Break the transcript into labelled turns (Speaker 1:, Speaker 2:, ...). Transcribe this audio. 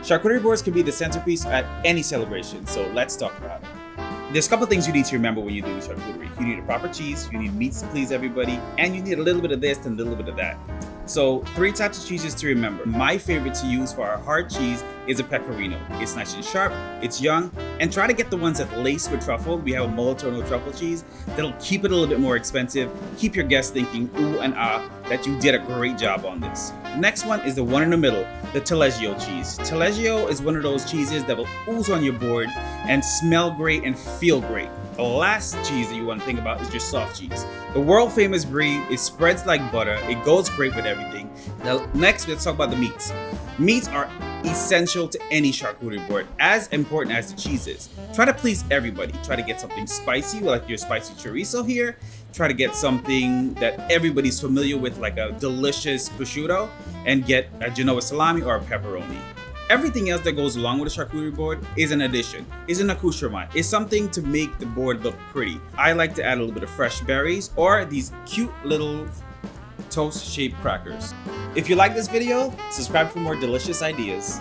Speaker 1: Charcuterie boards can be the centerpiece at any celebration, so let's talk about it. There's a couple things you need to remember when you're doing charcuterie. You need a proper cheese, you need meats to please everybody, and you need a little bit of this and a little bit of that. So 3 types of cheeses to remember. My favorite to use for our hard cheese is a Pecorino. It's nice and sharp, it's young, and try to get the ones that lace with truffle. We have a Molotano truffle cheese that'll keep it a little bit more expensive, keep your guests thinking ooh and ah that you did a great job on this. The next one is the one in the middle, the Taleggio cheese. Taleggio is one of those cheeses that will ooze on your board and smell great and feel great. The last cheese that you want to think about is your soft cheese. The world famous Brie, it spreads like butter, it goes great with everything. Now, next, let's talk about the meats. Meats are essential to any charcuterie board, as important as the cheese is. Try to please everybody. Try to get something spicy, like your spicy chorizo here. Try to get something that everybody's familiar with, like a delicious prosciutto, and get a Genoa salami or a pepperoni. Everything else that goes along with a charcuterie board is an addition, is an accoutrement, is something to make the board look pretty. I like to add a little bit of fresh berries or these cute little toast-shaped crackers. If you like this video, subscribe for more delicious ideas.